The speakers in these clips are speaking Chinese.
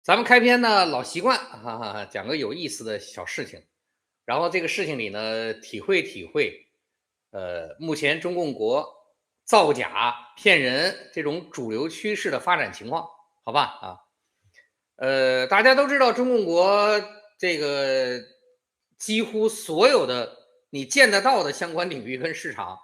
咱们开篇呢，老习惯讲个有意思的小事情，然后这个事情里呢，体会，目前中共国造假骗人这种主流趋势的发展情况，好吧？大家都知道中共国这个几乎所有的你见得到的相关领域跟市场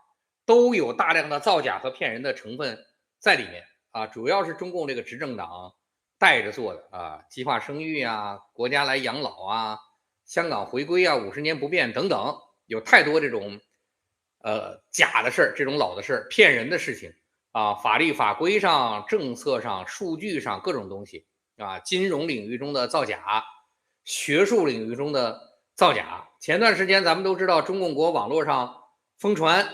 都有大量的造假和骗人的成分在里面啊，主要是中共这个执政党带着做的啊，计划生育啊，国家来养老啊，香港回归啊，50年不变等等，有太多这种假的事儿，这种老的事儿，骗人的事情啊，法律法规上、政策上、数据上各种东西啊，金融领域中的造假，学术领域中的造假。前段时间咱们都知道，中共国网络上疯传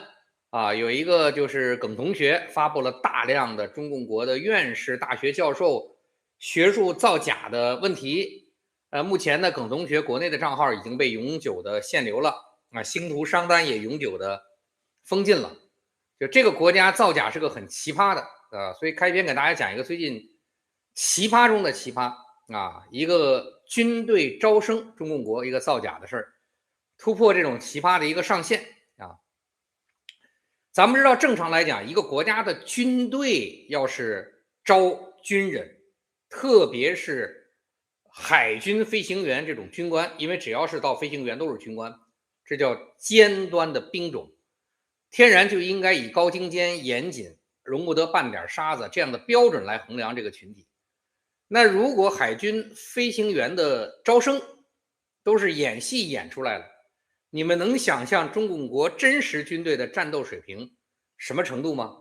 啊，有一个就是耿同学发布了大量的中共国的院士、大学教授学术造假的问题。目前呢，耿同学国内的账号已经被永久的限流了啊，星途商单也永久的封禁了。就这个国家造假是个很奇葩的所以开篇给大家讲一个最近奇葩中的奇葩啊，一个军队招生，中共国一个造假的事儿，突破这种奇葩的一个上限啊。咱们知道，正常来讲，一个国家的军队要是招军人，特别是海军飞行员这种军官，因为只要是到飞行员都是军官，这叫尖端的兵种，天然就应该以高精尖、严谨、容不得半点沙子这样的标准来衡量这个群体。那如果海军飞行员的招生都是演戏演出来的，你们能想象中共国真实军队的战斗水平什么程度吗？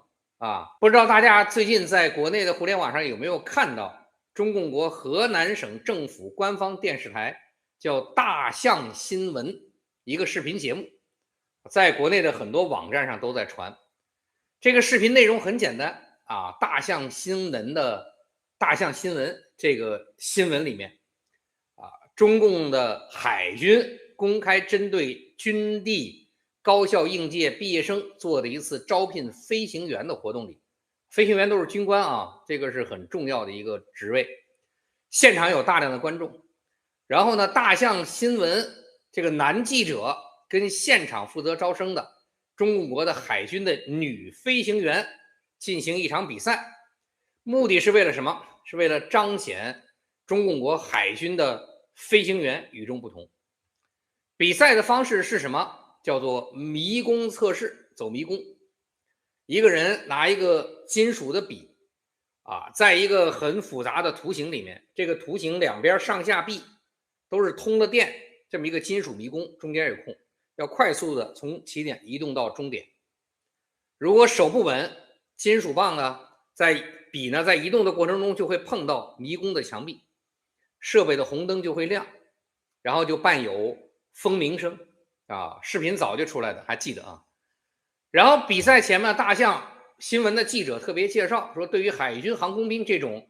不知道大家最近在国内的互联网上有没有看到中共国河南省政府官方电视台叫大象新闻一个视频节目，在国内的很多网站上都在传。这个视频内容很简单啊，大象新闻这个新闻里面中共的海军公开针对军地高校应届毕业生做的一次招聘飞行员的活动里，飞行员都是军官啊，这个是很重要的一个职位。现场有大量的观众，然后呢，大象新闻这个男记者跟现场负责招生的中共国的海军的女飞行员进行一场比赛，目的是为了什么？是为了彰显中共国海军的飞行员与众不同。比赛的方式是什么？叫做迷宫测试，走迷宫。一个人拿一个金属的笔在一个很复杂的图形里面，这个图形两边上下壁都是通了电，这么一个金属迷宫，中间有空，要快速的从起点移动到终点。如果手不稳，金属棒呢，笔呢在移动的过程中就会碰到迷宫的墙壁，设备的红灯就会亮，然后就伴有蜂鸣声视频早就出来的，还记得啊。然后比赛前面，大象新闻的记者特别介绍说，对于海军航空兵这种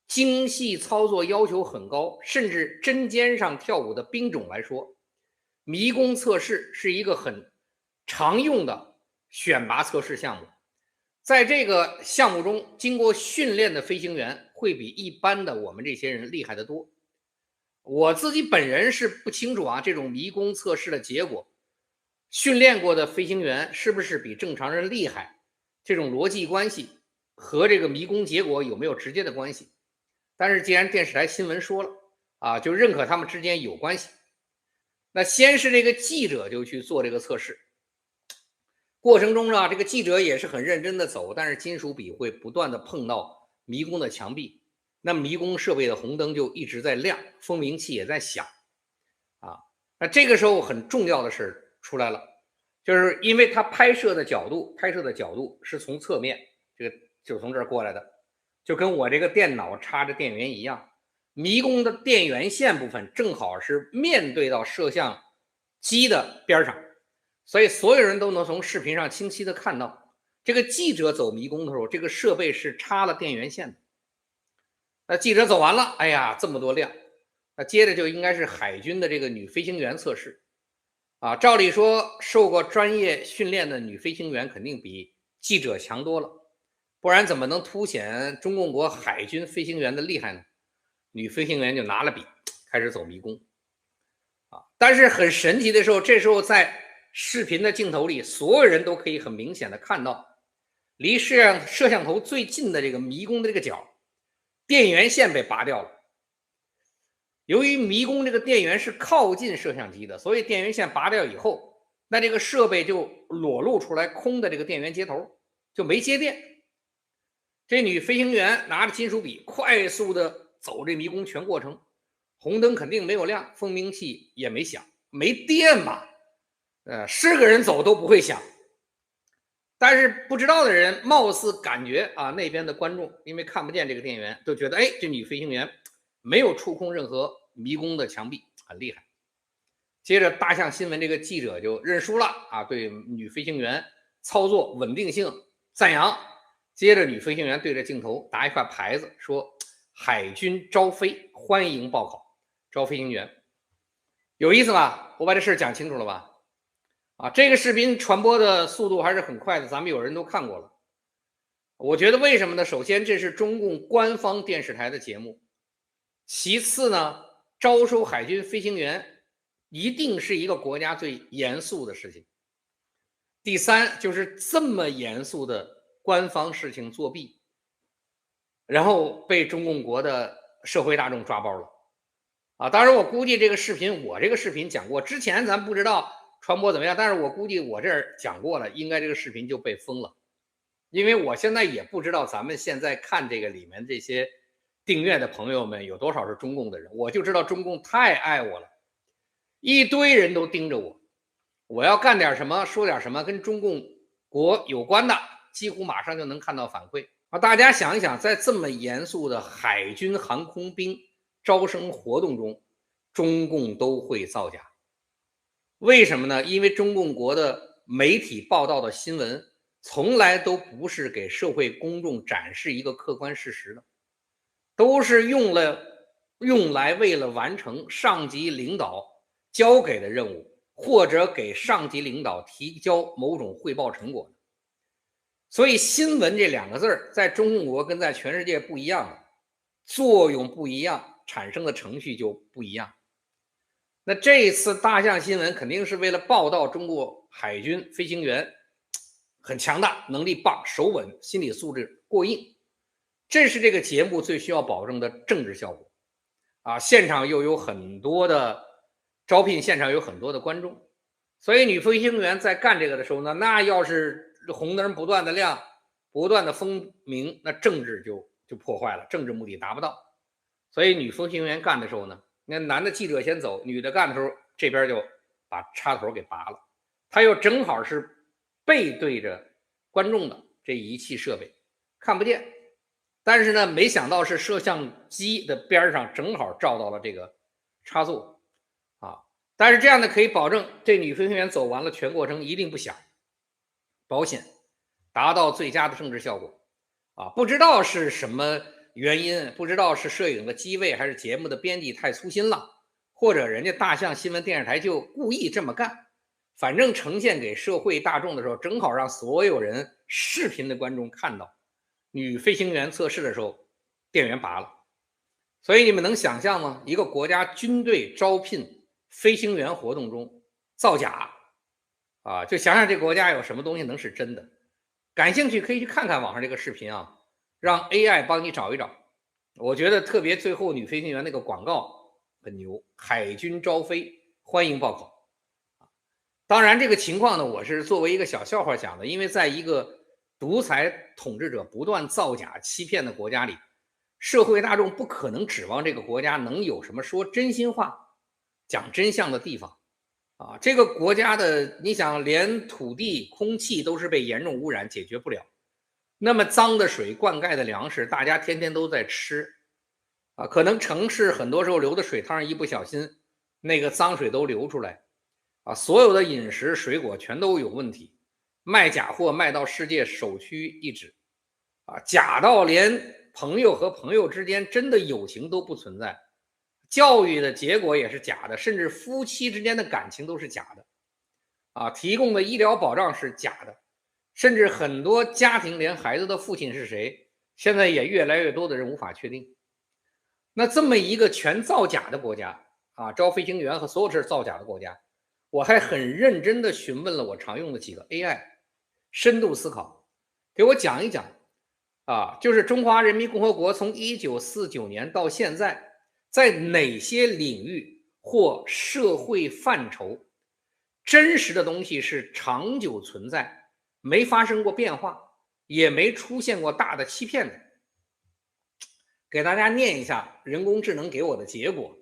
精细操作要求很高，甚至针尖上跳舞的兵种来说，迷宫测试是一个很常用的选拔测试项目。在这个项目中，经过训练的飞行员会比一般的我们这些人厉害得多。我自己本人是不清楚这种迷宫测试的结果，训练过的飞行员是不是比正常人厉害，这种逻辑关系和这个迷宫结果有没有直接的关系？但是既然电视台新闻说了就认可他们之间有关系。那先是这个记者就去做这个测试，过程中呢，这个记者也是很认真的走，但是金属笔会不断的碰到迷宫的墙壁，那迷宫设备的红灯就一直在亮，蜂鸣器也在响那这个时候很重要的事出来了，就是因为他拍摄的角度是从侧面，这个就从这儿过来的，就跟我这个电脑插着电源一样，迷宫的电源线部分正好是面对到摄像机的边上，所以所有人都能从视频上清晰的看到，这个记者走迷宫的时候，这个设备是插了电源线的。那记者走完了，哎呀，这么多亮，那接着就应该是海军的这个女飞行员测试照理说受过专业训练的女飞行员肯定比记者强多了，不然怎么能凸显中共国海军飞行员的厉害呢？女飞行员就拿了笔开始走迷宫但是很神奇的时候，这时候在视频的镜头里，所有人都可以很明显的看到，离摄像头最近的这个迷宫的这个角，电源线被拔掉了。由于迷宫这个电源是靠近摄像机的，所以电源线拔掉以后，那这个设备就裸露出来空的这个电源接头，就没接电。这女飞行员拿着金属笔快速的走这迷宫全过程，红灯肯定没有亮，蜂鸣器也没响，没电嘛，是个人走都不会响。但是不知道的人貌似感觉那边的观众因为看不见这个电源，就觉得这女飞行员没有触控任何迷宫的墙壁，很厉害。接着大象新闻这个记者就认输了对女飞行员操作稳定性赞扬。接着女飞行员对着镜头拿一块牌子说：“海军招飞，欢迎报考，招飞行员。”有意思吧？我把这事讲清楚了吧？这个视频传播的速度还是很快的，咱们有人都看过了。我觉得为什么呢？首先，这是中共官方电视台的节目；其次呢，招收海军飞行员一定是一个国家最严肃的事情；第三，就是这么严肃的官方事情作弊，然后被中共国的社会大众抓包了当然，我估计这个视频，我这个视频讲过，之前咱不知道传播怎么样，但是我估计我这儿讲过了，应该这个视频就被封了，因为我现在也不知道咱们现在看这个里面这些订阅的朋友们有多少是中共的人，我就知道中共太爱我了，一堆人都盯着我，我要干点什么，说点什么跟中共国有关的，几乎马上就能看到反馈大家想一想，在这么严肃的海军航空兵招生活动中，中共都会造假。为什么呢？因为中共国的媒体报道的新闻从来都不是给社会公众展示一个客观事实的，都是用来为了完成上级领导交给的任务，或者给上级领导提交某种汇报成果的。所以新闻这两个字在中共国跟在全世界不一样的，作用不一样，产生的程序就不一样。那这一次大象新闻肯定是为了报道中国海军飞行员很强大，能力棒，手稳，心理素质过硬，这是这个节目最需要保证的政治效果现场又有很多的招聘现场有很多的观众，所以女飞行员在干这个的时候呢，那要是红灯不断的亮，不断的蜂鸣，那政治就破坏了，政治目的达不到。所以女飞行员干的时候呢，那男的记者先走，女的干的时候，这边就把插头给拔了，他又正好是背对着观众的这仪器设备，看不见。但是呢，没想到是摄像机的边上正好照到了这个插座但是这样的可以保证这女飞行员走完了全过程一定不响，保险，达到最佳的政治效果不知道是什么原因，不知道是摄影的机位还是节目的编辑太粗心了，或者人家大象新闻电视台就故意这么干，反正呈现给社会大众的时候，正好让所有人视频的观众看到女飞行员测试的时候电源拔了。所以你们能想象吗？一个国家军队招聘飞行员活动中造假就想想这个国家有什么东西能是真的。感兴趣可以去看看网上这个视频让 AI 帮你找一找。我觉得特别最后女飞行员那个广告很牛，海军招飞，欢迎报考当然这个情况呢，我是作为一个小笑话讲的，因为在一个独裁统治者不断造假欺骗的国家里，社会大众不可能指望这个国家能有什么说真心话讲真相的地方这个国家的你想连土地空气都是被严重污染，解决不了，那么脏的水灌溉的粮食大家天天都在吃可能城市很多时候流的水汤一不小心那个脏水都流出来所有的饮食水果全都有问题，卖假货卖到世界首屈一指假到连朋友和朋友之间真的友情都不存在，教育的结果也是假的，甚至夫妻之间的感情都是假的提供的医疗保障是假的，甚至很多家庭连孩子的父亲是谁现在也越来越多的人无法确定。那这么一个全造假的国家啊，招飞行员和所有事造假的国家，我还很认真的询问了我常用的几个 AI，深度思考，给我讲一讲啊，就是中华人民共和国从1949年到现在，在哪些领域或社会范畴，真实的东西是长久存在，没发生过变化，也没出现过大的欺骗的。给大家念一下人工智能给我的结果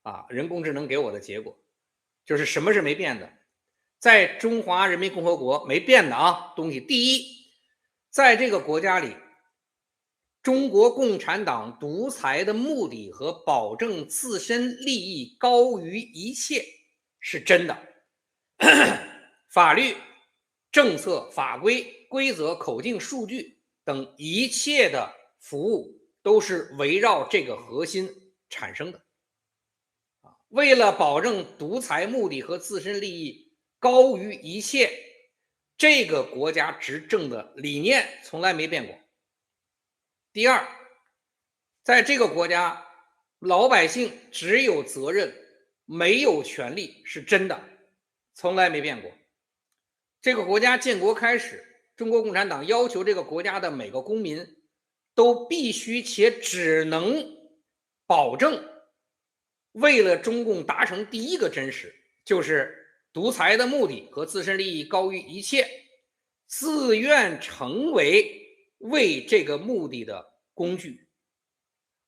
啊，人工智能给我的结果就是什么是没变的，在中华人民共和国没变的啊东西。第一，在这个国家里，中国共产党独裁的目的和保证自身利益高于一切是真的。法律、政策、法规、规则、口径、数据等一切的服务都是围绕这个核心产生的。为了保证独裁目的和自身利益高于一切，这个国家执政的理念从来没变过。第二，在这个国家，老百姓只有责任，没有权利，是真的，从来没变过。这个国家建国开始，中国共产党要求这个国家的每个公民都必须且只能保证，为了中共达成第一个真实，就是独裁的目的和自身利益高于一切，自愿成为这个目的的工具。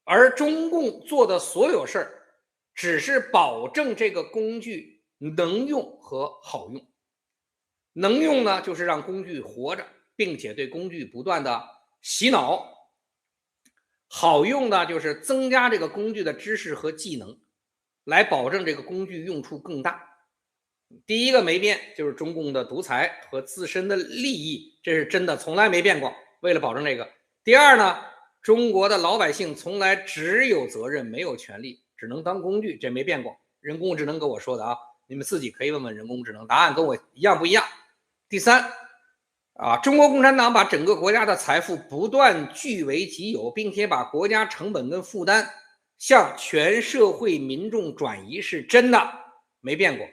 而中共做的所有事儿，只是保证这个工具能用和好用。能用呢，就是让工具活着，并且对工具不断的洗脑；好用呢，就是增加这个工具的知识和技能，来保证这个工具用处更大。第一个没变，就是中共的独裁和自身的利益，这是真的，从来没变过。为了保证这个，第二呢，中国的老百姓从来只有责任，没有权利，只能当工具，这没变过。人工智能跟我说的啊，你们自己可以问问人工智能，答案跟我一样不一样。第三啊，中国共产党把整个国家的财富不断据为己有，并且把国家成本跟负担向全社会民众转移，是真的，没变过。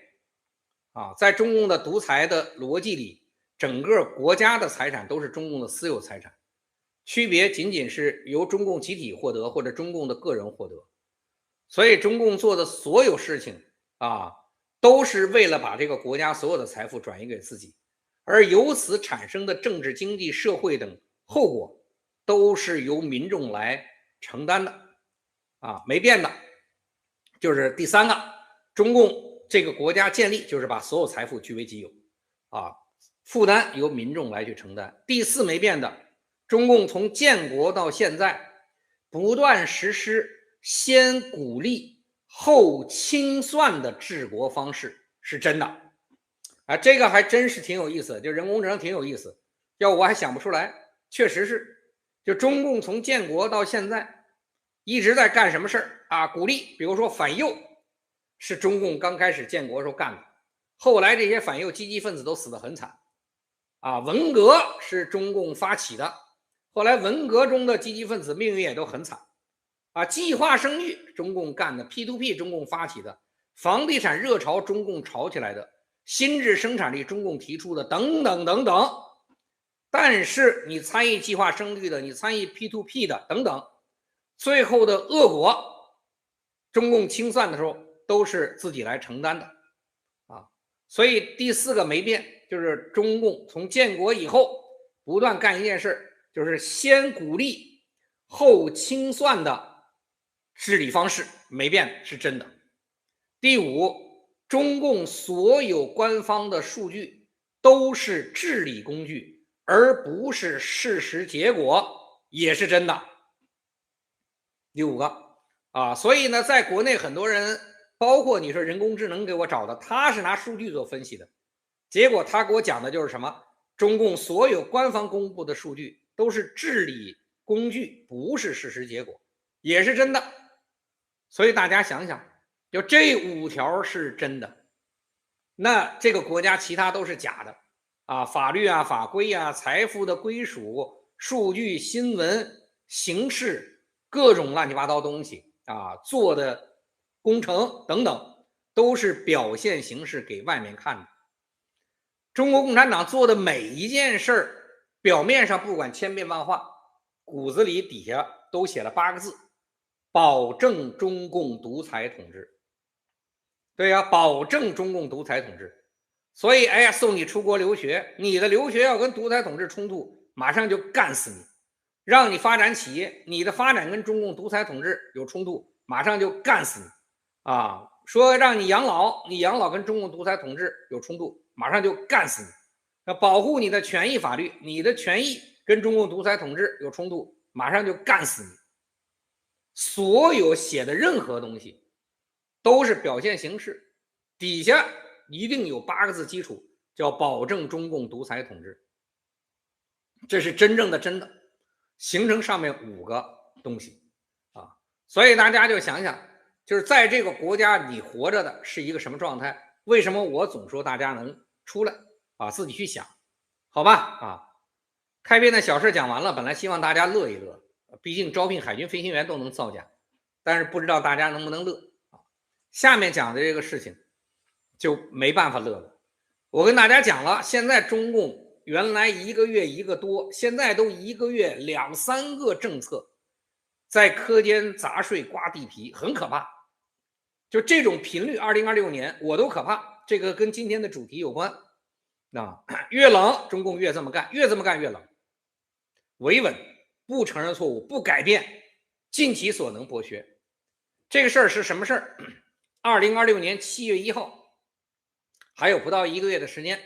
啊，在中共的独裁的逻辑里，整个国家的财产都是中共的私有财产，区别仅仅是由中共集体获得或者中共的个人获得。所以中共做的所有事情啊，都是为了把这个国家所有的财富转移给自己，而由此产生的政治、经济、社会等后果，都是由民众来承担的。啊，没变的，就是第三个，中共这个国家建立就是把所有财富据为己有，啊，负担由民众来去承担。第四没变的，中共从建国到现在，不断实施先鼓励后清算的治国方式，是真的。啊，这个还真是挺有意思的，就人工智能挺有意思，要我还想不出来，确实是，就中共从建国到现在，一直在干什么事儿啊？鼓励，比如说反右，是中共刚开始建国时候干的，后来这些反右积极分子都死得很惨，啊，文革是中共发起的，后来文革中的积极分子命运也都很惨，啊，计划生育中共干的 ，P2P 中共发起的，房地产热潮中共炒起来的，新质生产力中共提出的，等等等等。但是你参与计划生育的，你参与 P2P 的等等，最后的恶果，中共清算的时候都是自己来承担的啊。所以第四个没变，就是中共从建国以后不断干一件事，就是先鼓励后清算的治理方式，没变，是真的。第五，中共所有官方的数据都是治理工具，而不是事实结果，也是真的。第五个啊，所以呢，在国内很多人，包括你说人工智能给我找的，他是拿数据做分析的，结果他给我讲的就是什么？中共所有官方公布的数据都是治理工具，不是事实结果，也是真的。所以大家想想，就这5条是真的，那这个国家其他都是假的啊，法律啊、法规啊、财富的归属、数据、新闻、形式，各种乱七八糟东西做的工程等等，都是表现形式给外面看的。中国共产党做的每一件事儿，表面上不管千变万化，骨子里底下都写了8个字：保证中共独裁统治。对呀，保证中共独裁统治。所以，哎呀，送你出国留学，你的留学要跟独裁统治冲突，马上就干死你；让你发展企业，你的发展跟中共独裁统治有冲突，马上就干死你。说让你养老，你养老跟中共独裁统治有冲突，马上就干死你。保护你的权益法律，你的权益跟中共独裁统治有冲突，马上就干死你。所有写的任何东西都是表现形式，底下一定有8个字基础，叫保证中共独裁统治。这是真正的真的，形成上面5个东西所以大家就想想，就是在这个国家你活着的是一个什么状态？为什么我总说大家能出来自己去想，好吧开篇的小事讲完了，本来希望大家乐一乐，毕竟招聘海军飞行员都能造假，但是不知道大家能不能乐下面讲的这个事情就没办法乐了。我跟大家讲了，现在中共原来1个月1个多，现在都1个月2、3个政策，在课间砸税刮地皮，很可怕。就这种频率，2026年我都可怕。这个跟今天的主题有关越冷中共越这么干，越这么干越冷。维稳，不承认错误，不改变，尽其所能剥削。这个事儿是什么事儿？2026年7月1号，还有不到1个月的时间，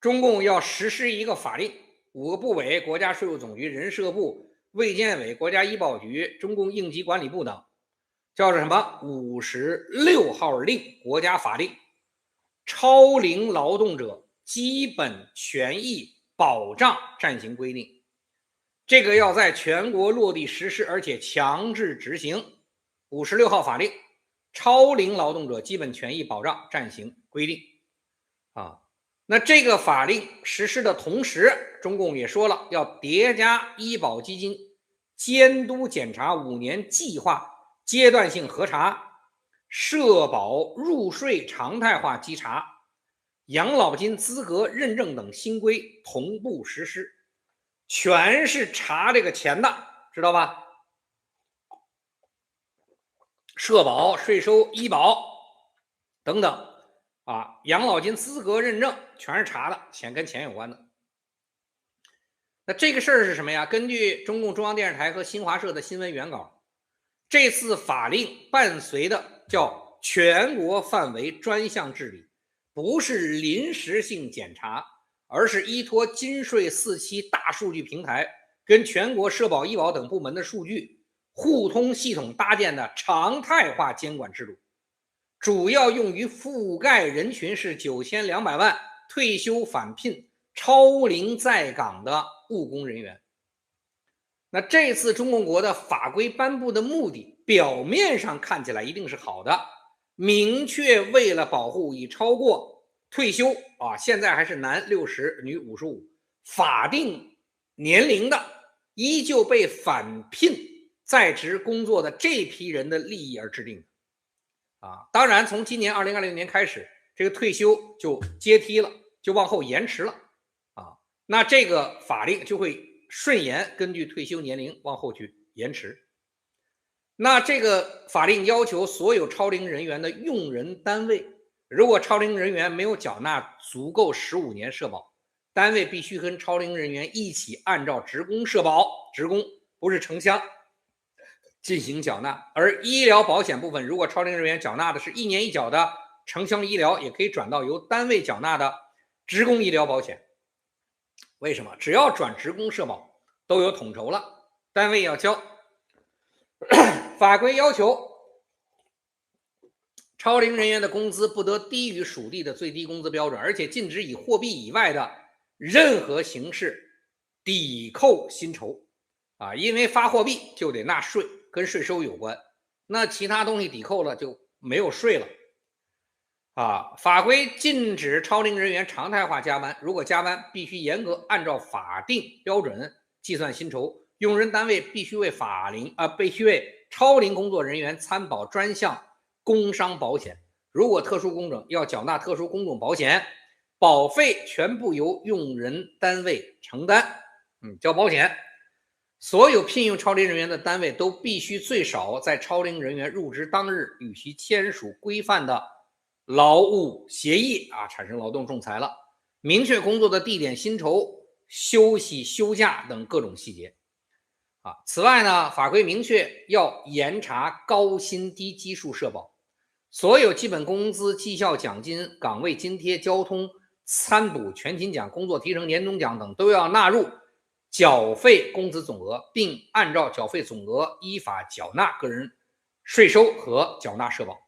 中共要实施一个法令，5个部委，国家税务总局、人社部、卫健委、国家医保局、中共应急管理部等，叫做什么56号令，国家法令，超龄劳动者基本权益保障暂行规定。这个要在全国落地实施，而且强制执行。56号法令，超龄劳动者基本权益保障暂行规定那这个法令实施的同时，中共也说了要叠加医保基金监督检查5年计划阶段性核查，社保入税常态化稽查，养老金资格认证等新规同步实施，全是查这个钱的，知道吧？社保、税收、医保等等养老金资格认证全是查的，钱跟钱有关的。那这个事儿是什么呀？根据中共中央电视台和新华社的新闻原稿，这次法令伴随的叫全国范围专项治理，不是临时性检查，而是依托金税4期大数据平台跟全国社保、医保等部门的数据互通系统搭建的常态化监管制度，主要用于覆盖人群是9200万退休返聘超龄在岗的务工人员。那这次中共国的法规颁布的目的，表面上看起来一定是好的，明确为了保护已超过退休现在还是男60女55法定年龄的依旧被返聘在职工作的这批人的利益而制定当然从今年2020年开始，这个退休就阶梯了，就往后延迟了那这个法令就会顺延根据退休年龄往后去延迟。那这个法令要求所有超龄人员的用人单位，如果超龄人员没有缴纳足够15年社保，单位必须跟超龄人员一起按照职工社保，职工不是城乡，进行缴纳。而医疗保险部分，如果超龄人员缴纳的是1年1缴的城乡医疗，也可以转到由单位缴纳的职工医疗保险。为什么？只要转职工社保都有统筹了，单位要交。法规要求超龄人员的工资不得低于属地的最低工资标准，而且禁止以货币以外的任何形式抵扣薪酬因为发货币就得纳税，跟税收有关，那其他东西抵扣了就没有税了法规禁止超龄人员常态化加班，如果加班必须严格按照法定标准计算薪酬，用人单位必须为超龄工作人员参保专项工伤保险，如果特殊工种要缴纳特殊工种保险，保费全部由用人单位承担。交保险。所有聘用超龄人员的单位都必须最少在超龄人员入职当日与其签署规范的劳务协议产生劳动仲裁了，明确工作的地点、薪酬、休息、休假等各种细节。此外呢，法规明确要严查高薪低基数社保，所有基本工资、绩效奖金、岗位津贴、交通参补、全勤奖、工作提成、年终奖等都要纳入缴费工资总额，并按照缴费总额依法缴纳个人税收和缴纳社保。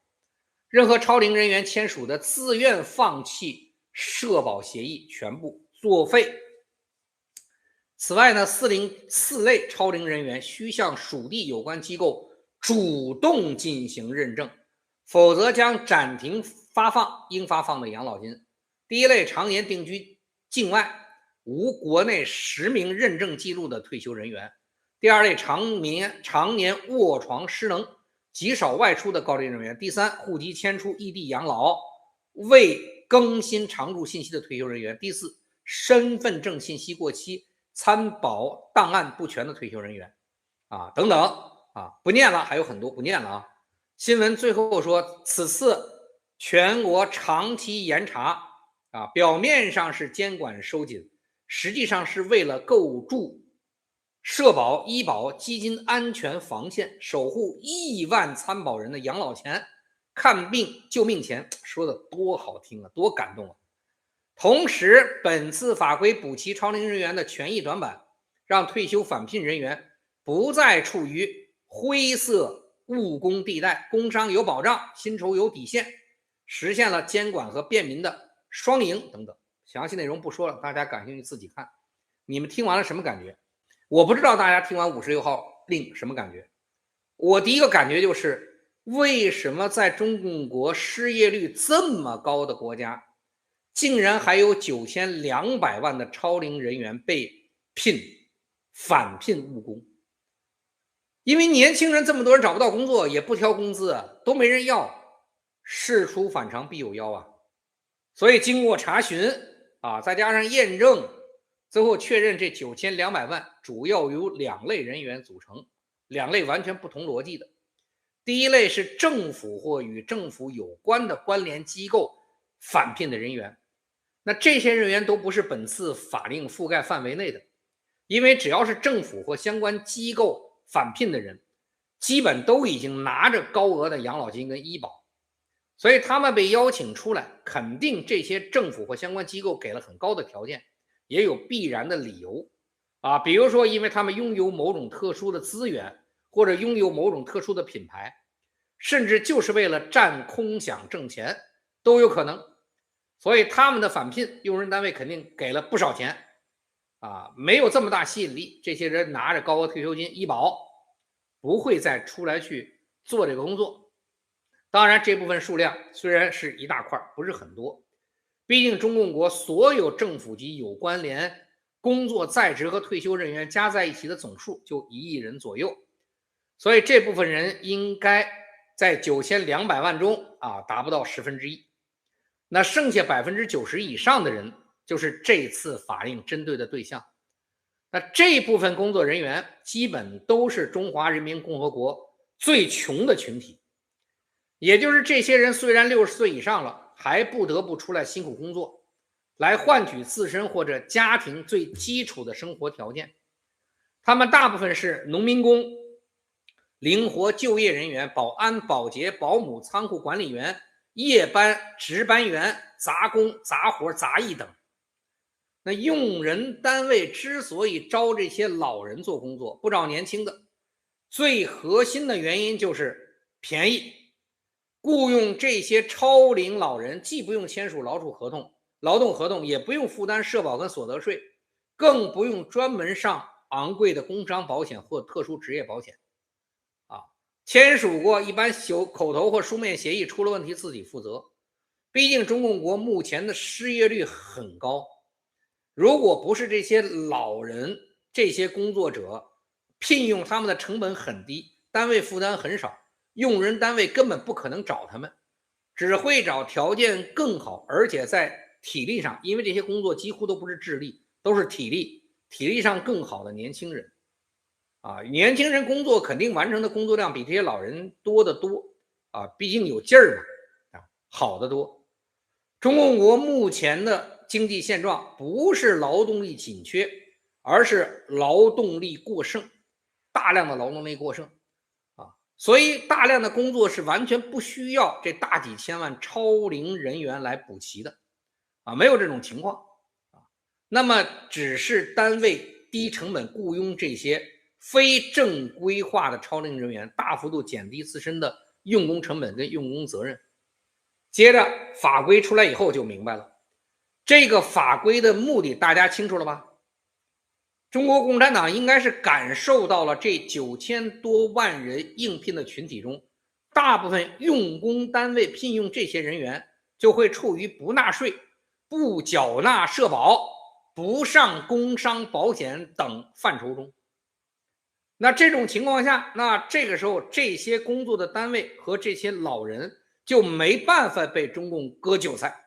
任何超龄人员签署的自愿放弃社保协议全部作废。此外呢，4类超龄人员需向属地有关机构主动进行认证，否则将暂停发放应发放的养老金。第一类，常年定居境外无国内实名认证记录的退休人员；第二类，常年卧床失能、极少外出的高龄人员；第三，户籍迁出异地养老未更新常住信息的退休人员；第四，身份证信息过期、参保档案不全的退休人员等等不念了，还有很多不念了新闻最后说，此次全国长期严查表面上是监管收紧，实际上是为了构筑社保、医保、基金安全防线，守护亿万参保人的养老钱、看病救命钱，说的多好听多感动同时，本次法规补齐超龄人员的权益短板，让退休返聘人员不再处于灰色务工地带，工伤有保障，薪酬有底线，实现了监管和便民的双赢等等。详细内容不说了，大家感兴趣自己看。你们听完了什么感觉？我不知道大家听完56号令什么感觉。我第一个感觉就是，为什么在中共国失业率这么高的国家，竟然还有9200万的超龄人员被返聘务工？因为年轻人这么多人找不到工作，也不挑工资都没人要，事出反常必有妖所以经过查询再加上验证，最后确认这9200万主要由2类人员组成，2类完全不同逻辑的。第一类是政府或与政府有关的关联机构返聘的人员，那这些人员都不是本次法令覆盖范围内的，因为只要是政府或相关机构返聘的人，基本都已经拿着高额的养老金跟医保，所以他们被邀请出来，肯定这些政府或相关机构给了很高的条件，也有必然的理由比如说因为他们拥有某种特殊的资源，或者拥有某种特殊的品牌，甚至就是为了占空饷挣钱都有可能。所以他们的返聘，用人单位肯定给了不少钱没有这么大吸引力，这些人拿着高额退休金、医保，不会再出来去做这个工作。当然，这部分数量虽然是一大块，不是很多，毕竟中共国所有政府及有关联工作在职和退休人员加在一起的总数就1亿人左右，所以这部分人应该在9200万中达不到1/10。那剩下90%以上的人就是这次法令针对的对象。那这部分工作人员基本都是中华人民共和国最穷的群体，也就是这些人虽然60岁以上了，还不得不出来辛苦工作，来换取自身或者家庭最基础的生活条件。他们大部分是农民工、灵活就业人员、保安、保洁、保姆、仓库管理员、夜班、值班员、杂工、杂活、杂役等。那用人单位之所以招这些老人做工作，不招年轻的，最核心的原因就是便宜。雇佣这些超龄老人，既不用签署劳动合同，也不用负担社保跟所得税，更不用专门上昂贵的工伤保险或特殊职业保险签署过一般口头或书面协议，出了问题自己负责。毕竟中共国目前的失业率很高，如果不是这些老人、这些工作者，聘用他们的成本很低，单位负担很少，用人单位根本不可能找他们，只会找条件更好，而且在体力上，因为这些工作几乎都不是智力，都是体力上更好的年轻人。年轻人工作肯定完成的工作量比这些老人多得多毕竟有劲儿嘛好得多。中共国目前的经济现状不是劳动力紧缺，而是劳动力过剩，大量的劳动力过剩所以大量的工作是完全不需要这大几千万超龄人员来补齐的没有这种情况那么只是单位低成本雇佣这些非正规化的超龄人员，大幅度减低自身的用工成本跟用工责任。接着法规出来以后就明白了，这个法规的目的大家清楚了吧？中国共产党应该是感受到了这9000多万人应聘的群体中，大部分用工单位聘用这些人员就会处于不纳税、不缴纳社保、不上工伤保险等范畴中。那这种情况下，那这个时候这些工作的单位和这些老人就没办法被中共割韭菜，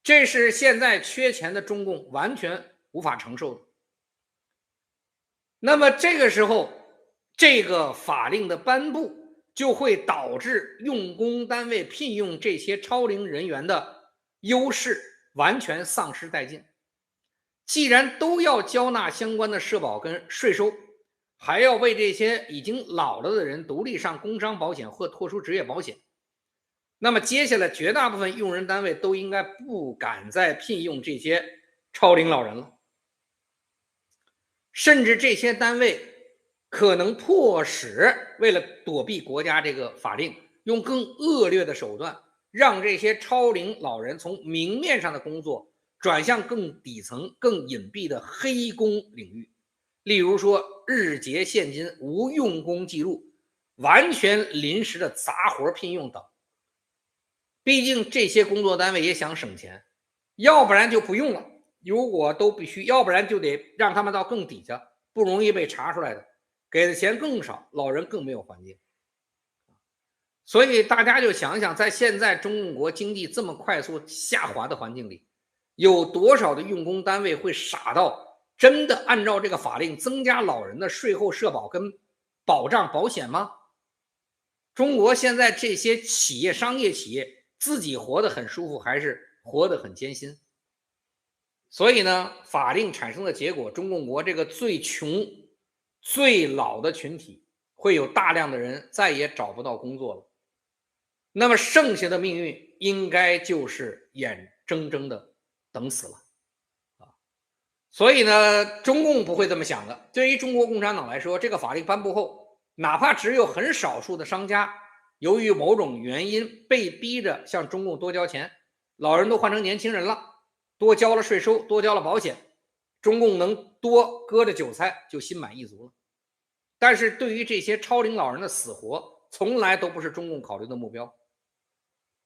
这是现在缺钱的中共完全无法承受的。那么这个时候，这个法令的颁布就会导致用工单位聘用这些超龄人员的优势完全丧失殆尽。既然都要交纳相关的社保跟税收，还要为这些已经老了的人独立上工伤保险或特殊职业保险，那么接下来绝大部分用人单位都应该不敢再聘用这些超龄老人了，甚至这些单位可能迫使为了躲避国家这个法令，用更恶劣的手段让这些超龄老人从明面上的工作转向更底层更隐蔽的黑工领域，例如说日结现金、无用工记录、完全临时的杂活聘用等。毕竟这些工作单位也想省钱，要不然就不用了，如果都必须，要不然就得让他们到更底下，不容易被查出来的，给的钱更少，老人更没有环境。所以大家就想想，在现在中共国经济这么快速下滑的环境里，有多少的用工单位会傻到真的按照这个法令增加老人的税后社保跟保障保险吗？中国现在这些企业商业企业自己活得很舒服，还是活得很艰辛？所以呢，法令产生的结果，中共国这个最穷最老的群体会有大量的人再也找不到工作了，那么剩下的命运应该就是眼睁睁的等死了所以呢，中共不会这么想的。对于中国共产党来说，这个法令颁布后，哪怕只有很少数的商家由于某种原因被逼着向中共多交钱，老人都换成年轻人了，多交了税收，多交了保险，中共能多割着韭菜就心满意足了。但是对于这些超龄老人的死活，从来都不是中共考虑的目标。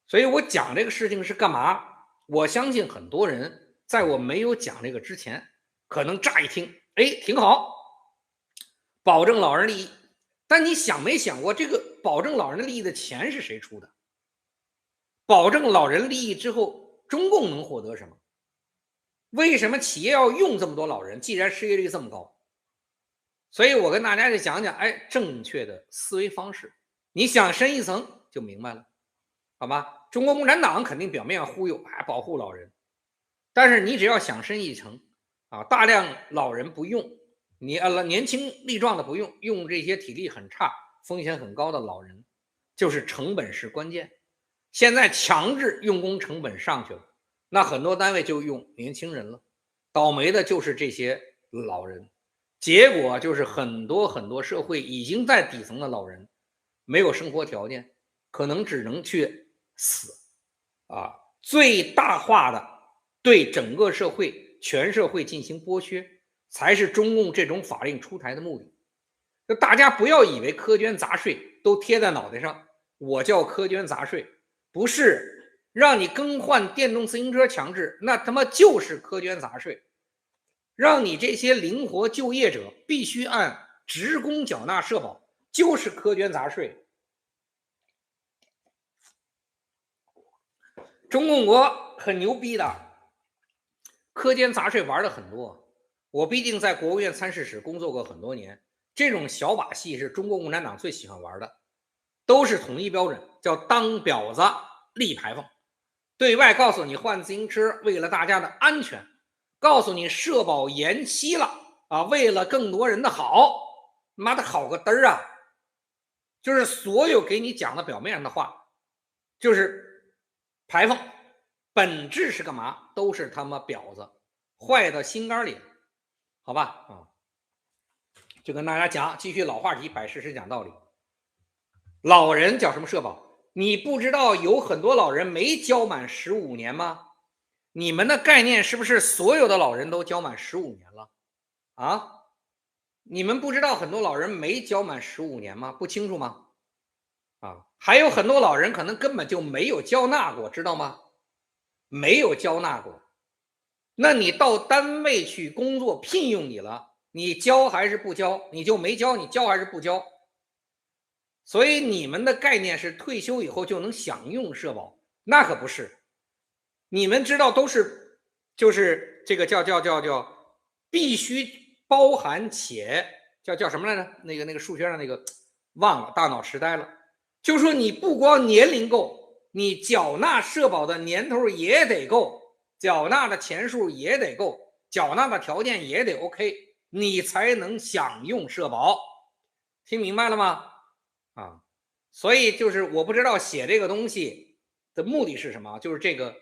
所以我讲这个事情是干嘛？我相信很多人在我没有讲这个之前，可能乍一听，挺好，保证老人利益。但你想没想过，这个保证老人利益的钱是谁出的？保证老人利益之后，中共能获得什么？为什么企业要用这么多老人？既然失业率这么高，所以我跟大家就讲讲，正确的思维方式。你想深一层就明白了，好吧？中国共产党肯定表面上忽悠，保护老人，但是你只要想深一层大量老人不用。你年轻力壮的不用，用这些体力很差、风险很高的老人，就是成本是关键。现在强制用工成本上去了，那很多单位就用年轻人了，倒霉的就是这些老人。结果就是很多社会已经在底层的老人没有生活条件，可能只能去死最大化的对整个社会、全社会进行剥削。才是中共这种法令出台的目的。就大家不要以为苛捐杂税都贴在脑袋上，我叫苛捐杂税，不是让你更换电动自行车强制，那他妈就是苛捐杂税，让你这些灵活就业者必须按职工缴纳社保，就是苛捐杂税。中共国很牛逼的，苛捐杂税玩的很多。我毕竟在国务院参事室工作过很多年，这种小把戏是中国共产党最喜欢玩的，都是统一标准，叫当婊子立牌坊。对外告诉你换自行车为了大家的安全，告诉你社保延期了啊，为了更多人的好，妈的好个嘚儿啊！就是所有给你讲的表面上的话，就是牌坊，本质是干嘛？都是他妈婊子，坏到心肝里，好吧？啊，就跟大家讲，继续老话题，摆事实讲道理。老人缴什么社保？你不知道有很多老人没交满15年吗？你们的概念是不是所有的老人都交满15年了啊？你们不知道很多老人没交满15年吗？不清楚吗？啊，还有很多老人可能根本就没有交纳过，知道吗？没有交纳过。那你到单位去工作聘用你了，你交还是不交？你就没交，你交还是不交？所以你们的概念是退休以后就能享用社保，那可不是。你们知道都是就是这个叫必须包含且叫什么来着？那个数学上那个忘了，大脑痴呆了。就是说你不光年龄够，你缴纳社保的年头也得够，缴纳的钱数也得够，缴纳的条件也得 OK， 你才能享用社保。听明白了吗？啊，所以就是我不知道写这个东西的目的是什么，就是这个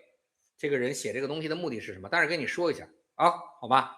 人写这个东西的目的是什么，但是跟你说一下啊，好吧。